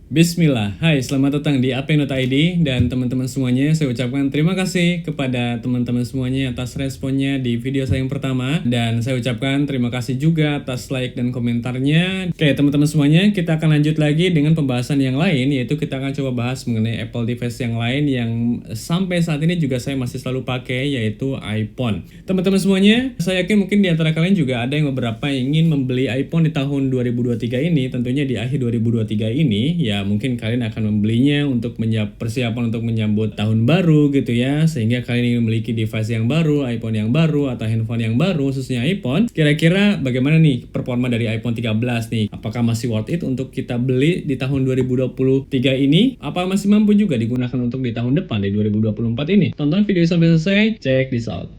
Bismillah, hai selamat datang di Apeno.id dan teman-teman semuanya saya ucapkan terima kasih kepada teman-teman semuanya atas responnya di video saya yang pertama dan saya ucapkan terima kasih juga atas like dan komentarnya. Oke teman-teman semuanya, kita akan lanjut lagi dengan pembahasan yang lain, yaitu kita akan coba bahas mengenai Apple device yang lain yang sampai saat ini juga saya masih selalu pakai, yaitu iPhone. Teman-teman semuanya, saya yakin mungkin di antara kalian juga ada yang beberapa yang ingin membeli iPhone di tahun 2023 ini, tentunya di akhir 2023 ini ya. Mungkin kalian akan membelinya untuk persiapan untuk menyambut tahun baru gitu ya, sehingga kalian ingin memiliki device yang baru, iPhone yang baru atau handphone yang baru, khususnya iPhone. Kira-kira bagaimana nih performa dari iPhone 13 nih? Apakah masih worth it untuk kita beli di tahun 2023 ini? Apa masih mampu juga digunakan untuk di tahun depan di 2024 ini? Tonton video sampai selesai, check this out.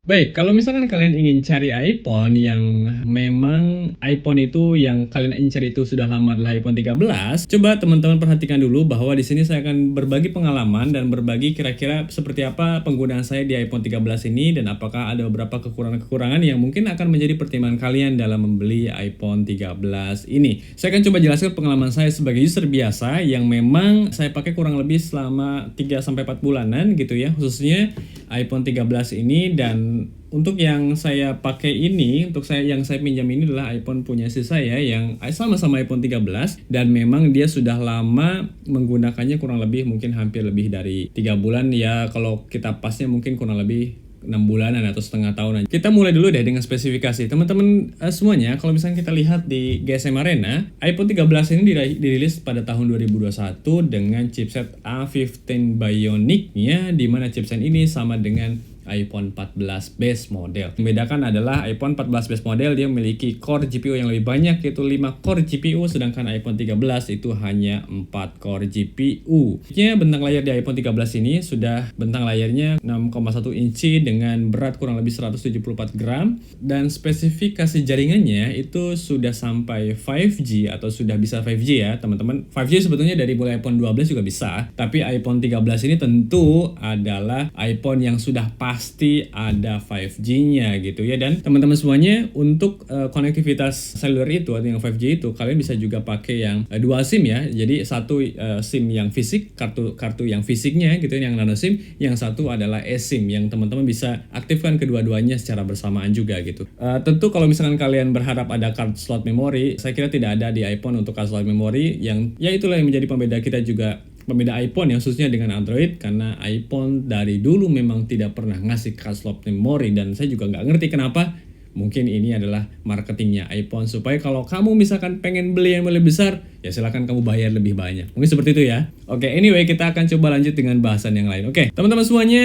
Baik, kalau misalkan kalian ingin cari iPhone yang memang iPhone itu yang kalian ingin cari itu sudah lama adalah iPhone 13, coba teman-teman perhatikan dulu bahwa di sini saya akan berbagi pengalaman dan berbagi kira-kira seperti apa penggunaan saya di iPhone 13 ini dan apakah ada beberapa kekurangan-kekurangan yang mungkin akan menjadi pertimbangan kalian dalam membeli iPhone 13 ini. Saya akan coba jelaskan pengalaman saya sebagai user biasa yang memang saya pakai kurang lebih selama 3-4 bulanan gitu ya, khususnya iPhone 13 ini. Dan untuk yang saya pakai ini, untuk yang saya pinjam ini adalah iPhone punya istri saya yang sama-sama iPhone 13 dan memang dia sudah lama menggunakannya, kurang lebih mungkin hampir lebih dari 3 bulan ya, kalau kita pasnya mungkin kurang lebih 6 bulanan atau setengah tahunan. Kita mulai dulu deh dengan spesifikasi. Teman-teman semuanya, kalau misalnya kita lihat di GSM Arena, iPhone 13 ini dirilis pada tahun 2021 dengan chipset A15 Bionic-nya, di mana chipset ini sama dengan iPhone 14 base model. Membedakan adalah iPhone 14 base model dia memiliki core GPU yang lebih banyak, yaitu 5 core GPU, sedangkan iPhone 13 itu hanya 4 core GPU. Bentang layar di iPhone 13 ini sudah bentang layarnya 6,1 inci dengan berat kurang lebih 174 gram dan spesifikasi jaringannya itu sudah sampai 5G atau sudah bisa 5G ya teman-teman. 5G sebetulnya dari mulai iPhone 12 juga bisa, tapi iPhone 13 ini tentu adalah iPhone yang sudah pasti ada 5G-nya gitu ya. Dan teman-teman semuanya, untuk konektivitas seluler itu atau yang 5G itu kalian bisa juga pakai yang dual SIM ya. Jadi satu SIM yang fisik, kartu yang fisiknya gitu yang nano SIM, yang satu adalah eSIM yang teman-teman bisa aktifkan kedua-duanya secara bersamaan juga gitu. Tentu kalau misalkan kalian berharap ada card slot memori, saya kira tidak ada di iPhone untuk card slot memori, yang ya itulah yang menjadi pembeda kita juga, pembeda iPhone ya khususnya dengan Android, karena iPhone dari dulu memang tidak pernah ngasih card slot memori dan saya juga nggak ngerti kenapa. Mungkin ini adalah marketingnya iPhone supaya kalau kamu misalkan pengen beli yang lebih besar, ya silahkan kamu bayar lebih banyak. Mungkin seperti itu ya. Oke, anyway kita akan coba lanjut dengan bahasan yang lain. Oke, teman-teman semuanya,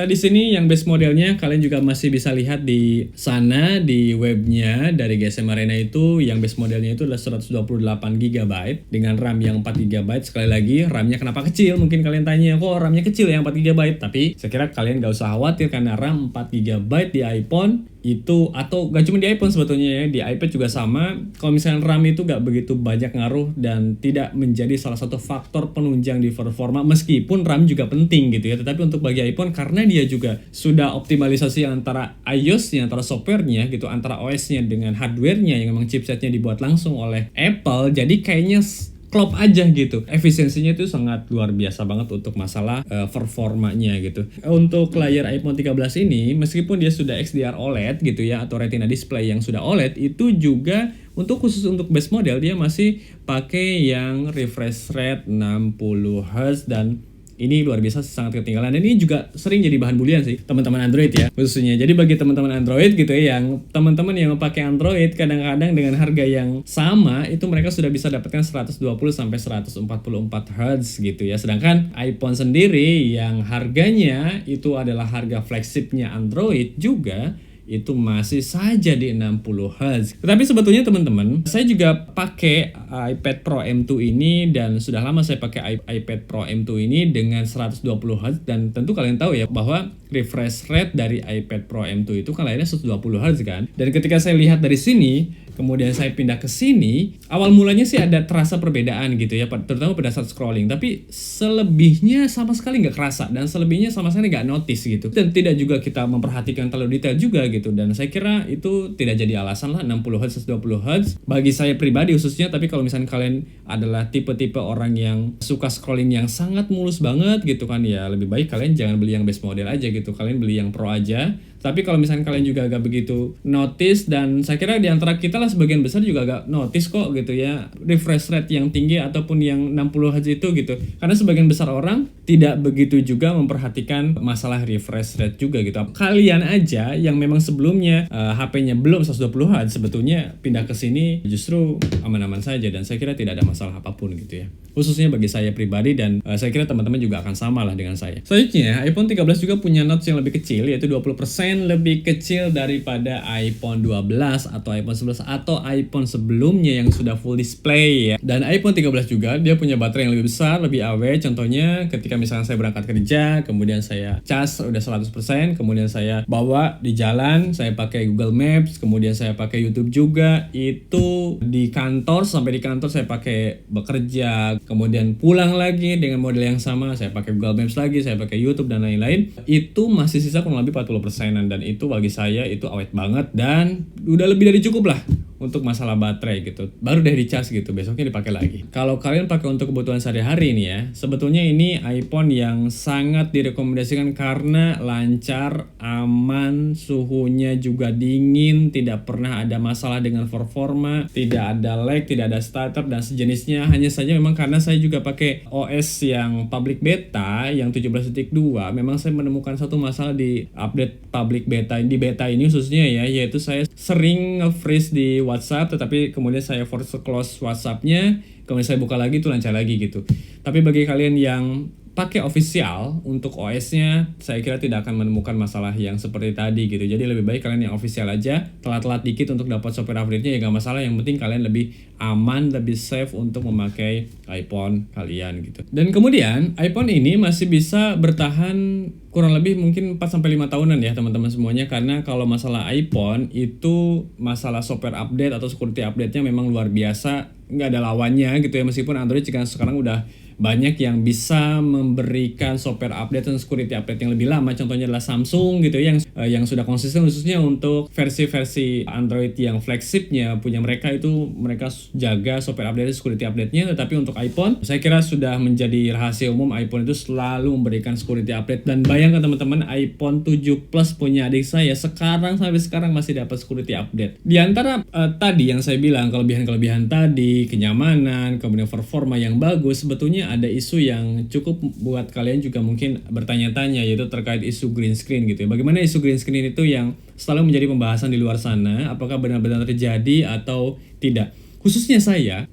di sini yang base modelnya kalian juga masih bisa lihat di sana di webnya dari GSM Arena itu, yang base modelnya itu adalah 128 GB dengan RAM yang 4 GB. Sekali lagi, RAM-nya kenapa kecil? Mungkin kalian tanya, kok RAM-nya kecil yang 4 GB? Tapi saya kira kalian gak usah khawatir karena RAM 4 GB di iPhone itu, atau gak cuma di iPhone sebetulnya ya, di iPad juga sama. Kalau misalnya RAM itu gak begitu banyak ngaruh dan tidak menjadi salah satu faktor penunjang di performa, meskipun RAM juga penting gitu ya. Tetapi untuk bagi iPhone, karena dia juga sudah optimalisasi antara iOS-nya, antara software-nya gitu, antara OS-nya dengan hardware-nya yang memang chipsetnya dibuat langsung oleh Apple, jadi kayaknya klop aja gitu. Efisiensinya itu sangat luar biasa banget untuk masalah performanya gitu. Untuk layar iPhone 13 ini, meskipun dia sudah XDR OLED gitu ya, atau Retina display yang sudah OLED, itu juga khusus untuk base model dia masih pakai yang refresh rate 60Hz, dan ini luar biasa sangat ketinggalan. Dan ini juga sering jadi bahan bulian sih teman-teman Android ya khususnya. Jadi bagi teman-teman Android gitu ya, yang teman-teman yang pakai Android, kadang-kadang dengan harga yang sama itu mereka sudah bisa dapatkan 120 sampai 144 Hz gitu ya. Sedangkan iPhone sendiri yang harganya itu adalah harga flagshipnya Android juga, itu masih saja di 60 Hz. Tetapi sebetulnya teman-teman, saya juga pakai iPad Pro M2 ini, dan sudah lama saya pakai iPad Pro M2 ini dengan 120 Hz, dan tentu kalian tahu ya bahwa refresh rate dari iPad Pro M2 itu kan layarnya 120 Hz kan. Dan ketika saya lihat dari sini, kemudian saya pindah ke sini, awal mulanya sih ada terasa perbedaan gitu ya, terutama pada saat scrolling. Tapi selebihnya sama sekali nggak kerasa, dan selebihnya sama sekali nggak notice gitu. Dan tidak juga kita memperhatikan terlalu detail juga gitu. Dan saya kira itu tidak jadi alasan lah 60 Hz, 120 Hz. Bagi saya pribadi khususnya, tapi kalau misalnya kalian adalah tipe-tipe orang yang suka scrolling yang sangat mulus banget gitu kan, ya lebih baik kalian jangan beli yang base model aja gitu. Kalian beli yang pro aja. Tapi kalau misalnya kalian juga agak begitu notice, dan saya kira di antara kita lah sebagian besar juga agak notice kok gitu ya, refresh rate yang tinggi ataupun yang 60 Hz itu gitu. Karena sebagian besar orang tidak begitu juga memperhatikan masalah refresh rate juga gitu. Kalian aja yang memang sebelumnya HP-nya belum 120 Hz sebetulnya pindah ke sini justru aman-aman saja, dan saya kira tidak ada masalah apapun gitu ya. Khususnya bagi saya pribadi, dan saya kira teman-teman juga akan sama lah dengan saya. Selanjutnya, iPhone 13 juga punya notch yang lebih kecil, yaitu 20% lebih kecil daripada iPhone 12 atau iPhone 11 atau iPhone sebelumnya yang sudah full display ya. Dan iPhone 13 juga dia punya baterai yang lebih besar, lebih awet. Contohnya ketika misalnya saya berangkat kerja, kemudian saya cas udah 100%, kemudian saya bawa di jalan, saya pakai Google Maps, kemudian saya pakai YouTube juga. Itu di kantor, sampai di kantor saya pakai bekerja, kemudian pulang lagi dengan model yang sama, saya pakai Google Maps lagi, saya pakai YouTube dan lain-lain. Itu masih sisa kurang lebih 40%, dan itu bagi saya itu awet banget, dan udah lebih dari cukup lah untuk masalah baterai gitu. Baru deh dicas gitu, besoknya dipakai lagi. Kalau kalian pakai untuk kebutuhan sehari-hari nih ya, sebetulnya ini iPhone yang sangat direkomendasikan karena lancar, aman, suhunya juga dingin, tidak pernah ada masalah dengan performa, tidak ada lag, tidak ada stutter dan sejenisnya. Hanya saja memang karena saya juga pakai OS yang public beta yang 17.2, memang saya menemukan satu masalah di update public beta, di beta ini khususnya ya, yaitu saya sering nge-freeze di WhatsApp, tetapi kemudian saya force close WhatsApp-nya, kemudian saya buka lagi itu lancar lagi gitu. Tapi bagi kalian yang pakai official untuk OS-nya, saya kira tidak akan menemukan masalah yang seperti tadi gitu. Jadi lebih baik kalian yang official aja, telat-telat dikit untuk dapat software update-nya ya gak masalah. Yang penting kalian lebih aman, lebih safe untuk memakai iPhone kalian gitu. Dan kemudian iPhone ini masih bisa bertahan kurang lebih mungkin 4-5 tahunan ya teman-teman semuanya, karena kalau masalah iPhone itu masalah software update atau security update-nya memang luar biasa, nggak ada lawannya gitu ya. Meskipun Android sekarang udah banyak yang bisa memberikan software update dan security update yang lebih lama. Contohnya adalah Samsung gitu yang sudah konsisten khususnya untuk versi-versi Android yang flagshipnya punya mereka, itu mereka jaga software update dan security update-nya. Tetapi untuk iPhone, saya kira sudah menjadi rahasia umum, iPhone itu selalu memberikan security update. Dan bayangkan teman-teman, iPhone 7 Plus punya adik saya sampai sekarang masih dapat security update. Di antara tadi yang saya bilang, kelebihan-kelebihan tadi, kenyamanan, kemudian performa yang bagus, sebetulnya ada isu yang cukup buat kalian juga mungkin bertanya-tanya, yaitu terkait isu green screen gitu ya. Bagaimana isu green screen itu yang selalu menjadi pembahasan di luar sana, apakah benar-benar terjadi atau tidak. Khususnya saya,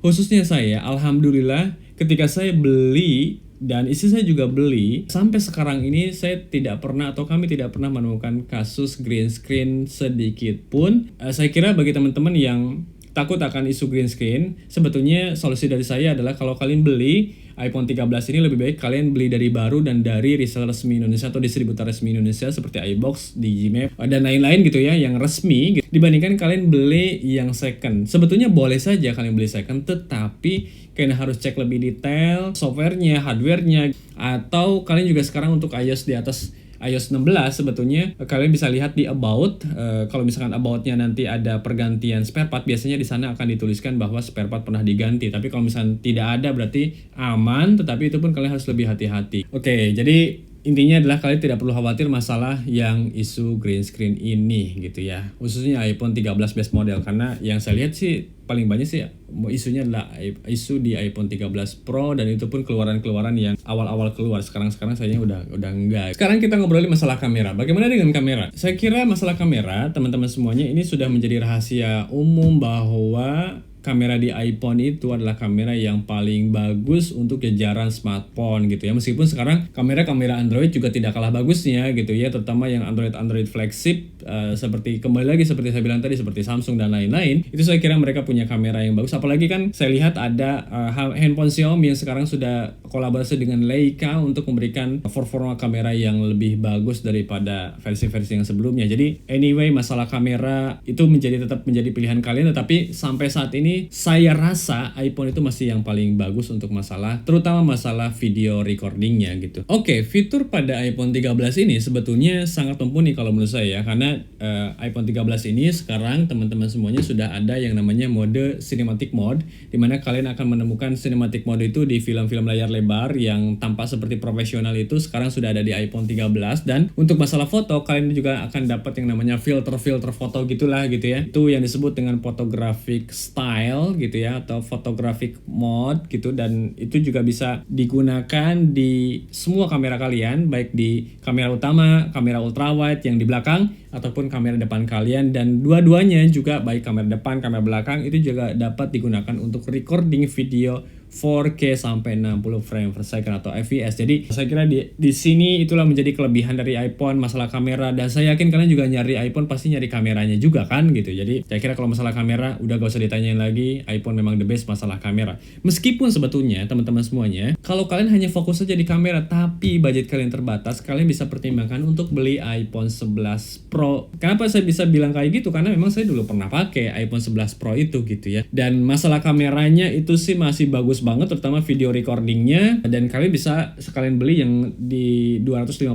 alhamdulillah ketika saya beli dan istri saya juga beli, sampai sekarang ini saya tidak pernah atau kami tidak pernah menemukan kasus green screen sedikit pun. Saya kira bagi teman-teman yang takut akan isu green screen, sebetulnya solusi dari saya adalah kalau kalian beli iPhone 13 ini, lebih baik kalian beli dari baru dan dari reseller resmi Indonesia atau distributor resmi Indonesia seperti iBox, Digimap, dan lain-lain gitu ya, yang resmi gitu, dibandingkan kalian beli yang second. Sebetulnya boleh saja kalian beli second, tetapi kalian harus cek lebih detail softwarenya, hardwarenya, atau kalian juga sekarang untuk iOS di atas iOS 16 sebetulnya kalian bisa lihat di about. Kalau misalkan about-nya nanti ada pergantian spare part, biasanya di sana akan dituliskan bahwa spare part pernah diganti. Tapi kalau misalkan tidak ada berarti aman, tetapi itu pun kalian harus lebih hati-hati. Oke, jadi intinya adalah kalian tidak perlu khawatir masalah yang isu green screen ini gitu ya, khususnya iPhone 13 base model, karena yang saya lihat sih paling banyak sih isunya adalah isu di iPhone 13 Pro, dan itu pun keluaran-keluaran yang awal-awal keluar. Sekarang sayanya udah enggak. Sekarang kita ngobrolin masalah kamera. Bagaimana dengan kamera? Saya kira masalah kamera, teman-teman semuanya, ini sudah menjadi rahasia umum bahwa kamera di iPhone itu adalah kamera yang paling bagus untuk jajaran smartphone gitu ya. Meskipun sekarang kamera-kamera Android juga tidak kalah bagusnya gitu ya, terutama yang Android flagship seperti kembali lagi seperti saya bilang tadi, seperti Samsung dan lain-lain. Itu saya kira mereka punya kamera yang bagus. Apalagi kan saya lihat ada handphone Xiaomi yang sekarang sudah kolaborasi dengan Leica untuk memberikan performa kamera yang lebih bagus daripada versi-versi yang sebelumnya. Jadi anyway, masalah kamera itu tetap menjadi pilihan kalian, tetapi sampai saat ini saya rasa iPhone itu masih yang paling bagus untuk terutama masalah video recordingnya gitu. Oke, fitur pada iPhone 13 ini sebetulnya sangat mumpuni kalau menurut saya ya, karena iPhone 13 ini sekarang teman-teman semuanya sudah ada yang namanya mode cinematic mode, dimana kalian akan menemukan cinematic mode itu di film-film layar lebar yang tampak seperti profesional itu sekarang sudah ada di iPhone 13. Dan untuk masalah foto, kalian juga akan dapat yang namanya filter foto gitulah gitu ya. Itu yang disebut dengan photographic style gitu ya, atau photographic mode gitu, dan itu juga bisa digunakan di semua kamera kalian, baik di kamera utama, kamera ultrawide yang di belakang, ataupun kamera depan kalian. Dan dua-duanya juga, baik kamera depan, kamera belakang, itu juga dapat digunakan untuk recording video 4K sampai 60 frame per second atau fps. Jadi saya kira di sini itulah menjadi kelebihan dari iPhone masalah kamera, dan saya yakin kalian juga nyari iPhone pasti nyari kameranya juga kan gitu. Jadi saya kira kalau masalah kamera udah gak usah ditanyain lagi, iPhone memang the best masalah kamera. Meskipun sebetulnya teman-teman semuanya, kalau kalian hanya fokus saja di kamera tapi budget kalian terbatas, kalian bisa pertimbangkan untuk beli iPhone 11 Pro. Kenapa saya bisa bilang kayak gitu? Karena memang saya dulu pernah pakai iPhone 11 Pro itu gitu ya. Dan masalah kameranya itu sih masih bagus banget, terutama video recordingnya, dan kalian bisa sekalian beli yang di 256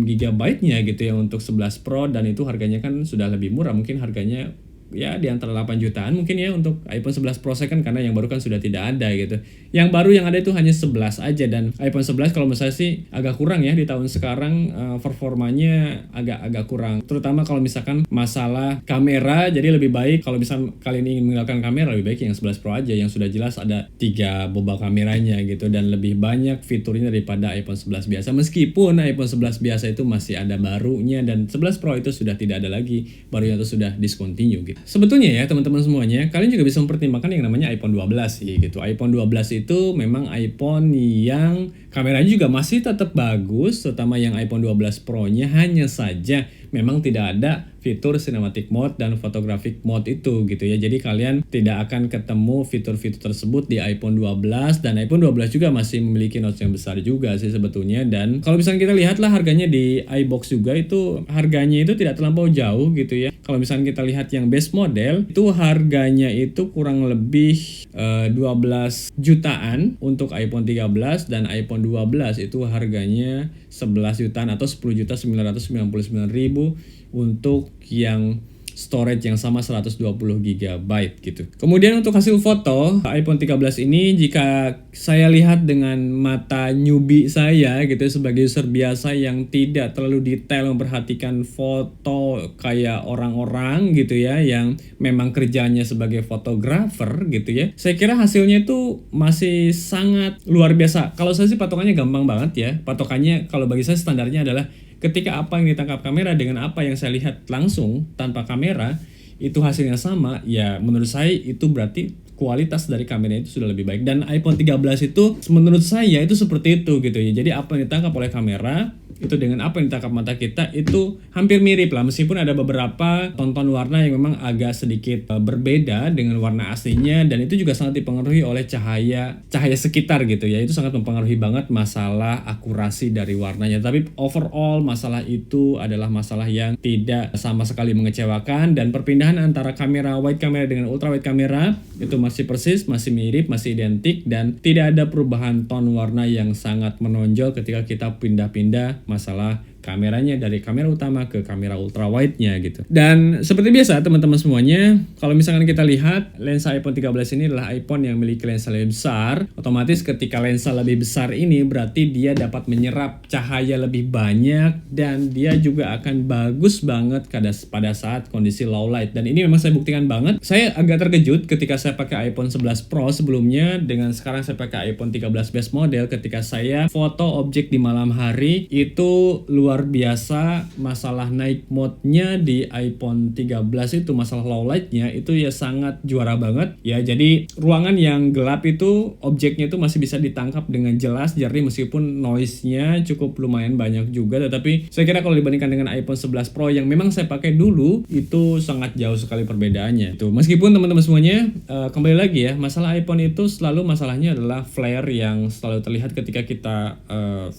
GB nya gitu ya untuk 11 Pro, dan itu harganya kan sudah lebih murah, mungkin harganya ya di antara 8 jutaan mungkin ya untuk iPhone 11 Pro Second, karena yang baru kan sudah tidak ada gitu. Yang baru yang ada itu hanya 11 aja, dan iPhone 11 kalau menurut saya sih agak kurang ya di tahun sekarang, performanya agak kurang, terutama kalau misalkan masalah kamera. Jadi lebih baik kalau misal kalian ingin menggunakan kamera, lebih baik yang 11 Pro aja, yang sudah jelas ada 3 boba kameranya gitu, dan lebih banyak fiturnya daripada iPhone 11 biasa. Meskipun iPhone 11 biasa itu masih ada barunya, dan 11 Pro itu sudah tidak ada lagi barunya, itu sudah discontinue gitu. Sebetulnya ya teman-teman semuanya, kalian juga bisa mempertimbangkan yang namanya iPhone 12 sih gitu. iPhone 12 itu memang iPhone yang kameranya juga masih tetap bagus, terutama yang iPhone 12 Pro-nya. Hanya saja memang tidak ada fitur cinematic mode dan photographic mode itu gitu ya. Jadi kalian tidak akan ketemu fitur-fitur tersebut di iPhone 12, dan iPhone 12 juga masih memiliki notch yang besar juga sih sebetulnya. Dan kalau misalnya kita lihatlah harganya di iBox juga, itu harganya itu tidak terlampau jauh gitu ya. Kalau misalnya kita lihat yang base model, itu harganya itu kurang lebih 12 jutaan untuk iPhone 13, dan iPhone 12 itu harganya 11 jutaan atau 10.999.000 untuk yang storage yang sama 120 GB gitu. Kemudian untuk hasil foto iPhone 13 ini, jika saya lihat dengan mata newbie saya gitu sebagai user biasa yang tidak terlalu detail memperhatikan foto kayak orang-orang gitu ya, yang memang kerjanya sebagai fotografer gitu ya, saya kira hasilnya itu masih sangat luar biasa. Kalau saya sih patokannya gampang banget ya. Patokannya kalau bagi saya standarnya adalah ketika apa yang ditangkap kamera dengan apa yang saya lihat langsung tanpa kamera itu hasilnya sama, ya menurut saya itu berarti kualitas dari kamera itu sudah lebih baik. Dan iPhone 13 itu menurut saya itu seperti itu gitu ya. Jadi apa yang ditangkap oleh kamera itu dengan apa yang ditangkap mata kita itu hampir mirip lah, meskipun ada beberapa tonton warna yang memang agak sedikit berbeda dengan warna aslinya, dan itu juga sangat dipengaruhi oleh cahaya sekitar gitu ya. Itu sangat mempengaruhi banget masalah akurasi dari warnanya. Tapi overall masalah itu adalah masalah yang tidak sama sekali mengecewakan, dan perpindahan antara kamera wide kamera dengan ultra wide kamera itu masih persis, masih mirip, masih identik, dan tidak ada perubahan ton warna yang sangat menonjol ketika kita pindah-pindah masalah kameranya dari kamera utama ke kamera ultra wide-nya gitu. Dan seperti biasa teman-teman semuanya, kalau misalkan kita lihat lensa iPhone 13 ini adalah iPhone yang memiliki lensa lebih besar. Otomatis ketika lensa lebih besar ini berarti dia dapat menyerap cahaya lebih banyak, dan dia juga akan bagus banget pada saat kondisi low light. Dan ini memang saya buktikan banget. Saya agak terkejut ketika saya pakai iPhone 11 Pro sebelumnya dengan sekarang saya pakai iPhone 13 base model. Ketika saya foto objek di malam hari itu luar luar biasa. Masalah night mode-nya di iPhone 13 itu, masalah low light-nya itu ya sangat juara banget ya. Jadi ruangan yang gelap itu objeknya itu masih bisa ditangkap dengan jelas, jernih, meskipun noise-nya cukup lumayan banyak juga. Tetapi saya kira kalau dibandingkan dengan iPhone 11 Pro yang memang saya pakai dulu, itu sangat jauh sekali perbedaannya. Tuh, meskipun teman-teman semuanya kembali lagi ya, masalah iPhone itu selalu masalahnya adalah flare yang selalu terlihat ketika kita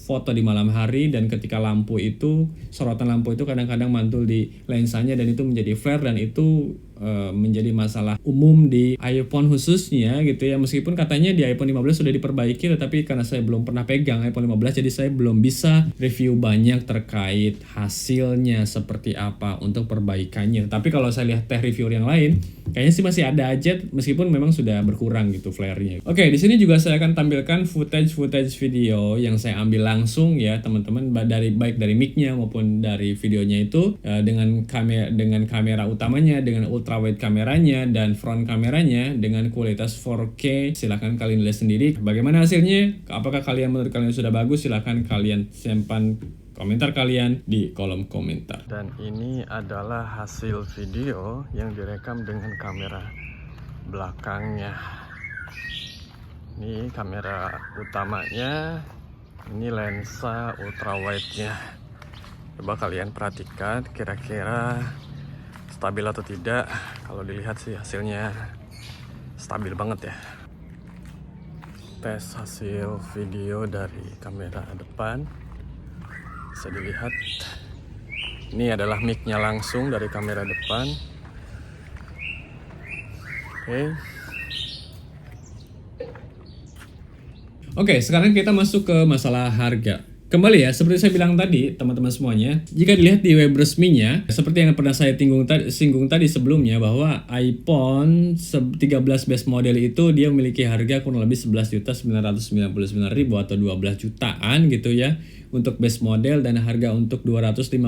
foto di malam hari, dan ketika lampu itu, sorotan lampu itu kadang-kadang mantul di lensanya dan itu menjadi flare, dan itu menjadi masalah umum di iPhone khususnya gitu ya. Meskipun katanya di iPhone 15 sudah diperbaiki, tetapi karena saya belum pernah pegang iPhone 15 jadi saya belum bisa review banyak terkait hasilnya seperti apa untuk perbaikannya. Tapi kalau saya lihat tech reviewer yang lain, kayaknya sih masih ada aja, meskipun memang sudah berkurang gitu flare-nya. Oke, di sini juga saya akan tampilkan footage video yang saya ambil langsung ya teman-teman, baik dari mic-nya maupun dari videonya itu, dengan kamera utamanya, dengan ultrawide kameranya, dan front kameranya dengan kualitas 4K. Silahkan kalian lihat sendiri bagaimana hasilnya. Apakah menurut kalian sudah bagus? Silahkan kalian simpan komentar kalian di kolom komentar. Dan ini adalah hasil video yang direkam dengan kamera belakangnya. Ini kamera utamanya, ini lensa ultrawide-nya. Coba kalian perhatikan kira-kira stabil atau tidak. Kalau dilihat sih hasilnya stabil banget ya. Tes hasil video dari kamera depan bisa dilihat. Ini adalah mic-nya langsung dari kamera depan. Oke, sekarang kita masuk ke masalah harga. Kembali ya, seperti saya bilang tadi, teman-teman semuanya, jika dilihat di web resminya, seperti yang pernah saya singgung tadi sebelumnya, bahwa iPhone 13 base model itu dia memiliki harga kurang lebih 11.999.000 atau 12 jutaan gitu ya untuk base model, dan harga untuk 256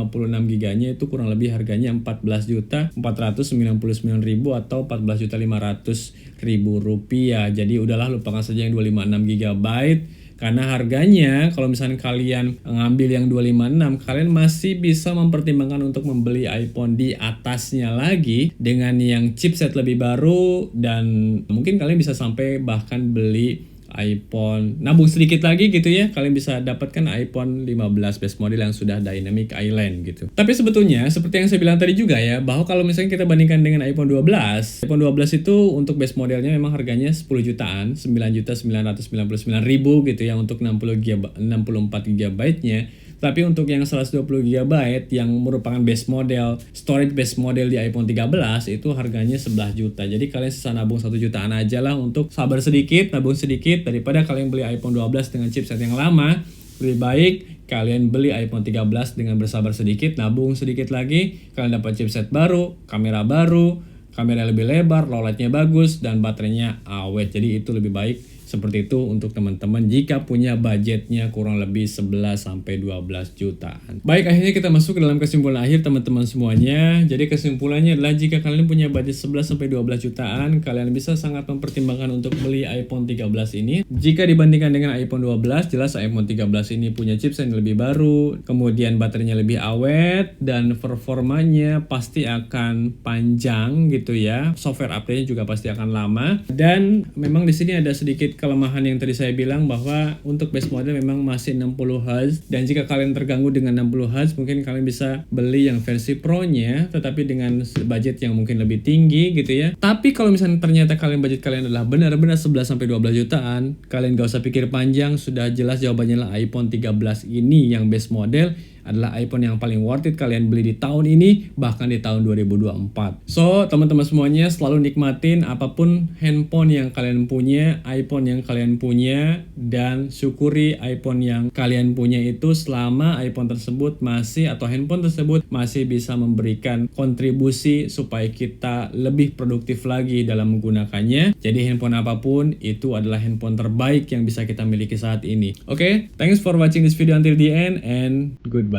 GB-nya itu kurang lebih harganya 14.499.000 atau 14.500.000 rupiah. Jadi udahlah, lupakan saja yang 256 GB. Karena harganya, kalau misalnya kalian ngambil yang 256, kalian masih bisa mempertimbangkan untuk membeli iPhone di atasnya lagi dengan yang chipset lebih baru, dan mungkin kalian bisa sampai bahkan beli iPhone, nabung sedikit lagi gitu ya, kalian bisa dapatkan iPhone 15 base model yang sudah Dynamic Island gitu. Tapi sebetulnya seperti yang saya bilang tadi juga ya, bahwa kalau misalnya kita bandingkan dengan iPhone 12 itu untuk base modelnya memang harganya 10 jutaan, 9.999.000 gitu ya untuk 64 GB-nya. Tapi untuk yang 120 GB yang merupakan base model, storage base model di iPhone 13 itu harganya 11 juta. Jadi kalian sisa nabung 1 jutaan aja lah, untuk sabar sedikit, nabung sedikit, daripada kalian beli iPhone 12 dengan chipset yang lama. Lebih baik kalian beli iPhone 13 dengan bersabar sedikit, nabung sedikit lagi, kalian dapat chipset baru, kamera lebih lebar, low light-nya bagus, dan baterainya awet. Jadi itu lebih baik seperti itu untuk teman-teman jika punya budgetnya kurang lebih 11-12 jutaan. Baik, akhirnya kita masuk ke dalam kesimpulan akhir teman-teman semuanya. Jadi kesimpulannya adalah jika kalian punya budget 11-12 jutaan, kalian bisa sangat mempertimbangkan untuk beli iPhone 13 ini. Jika dibandingkan dengan iPhone 12, jelas iPhone 13 ini punya chipset yang lebih baru, kemudian baterainya lebih awet, dan performanya pasti akan panjang gitu ya. Software update-nya juga pasti akan lama. Dan memang di sini ada sedikit kelemahan yang tadi saya bilang, bahwa untuk base model memang masih 60 Hz, dan jika kalian terganggu dengan 60 Hz mungkin kalian bisa beli yang versi Pro-nya tetapi dengan budget yang mungkin lebih tinggi gitu ya. Tapi kalau misalnya ternyata budget kalian adalah benar-benar 11-12 jutaan, kalian gak usah pikir panjang, sudah jelas jawabannya lah iPhone 13 ini yang base model adalah iPhone yang paling worth it kalian beli di tahun ini, bahkan di tahun 2024. So, teman-teman semuanya selalu nikmatin apapun handphone yang kalian punya, iPhone yang kalian punya, dan syukuri iPhone yang kalian punya itu selama iPhone tersebut masih, atau handphone tersebut masih bisa memberikan kontribusi supaya kita lebih produktif lagi dalam menggunakannya. Jadi handphone apapun itu adalah handphone terbaik yang bisa kita miliki saat ini. Oke, thanks for watching this video until the end and goodbye.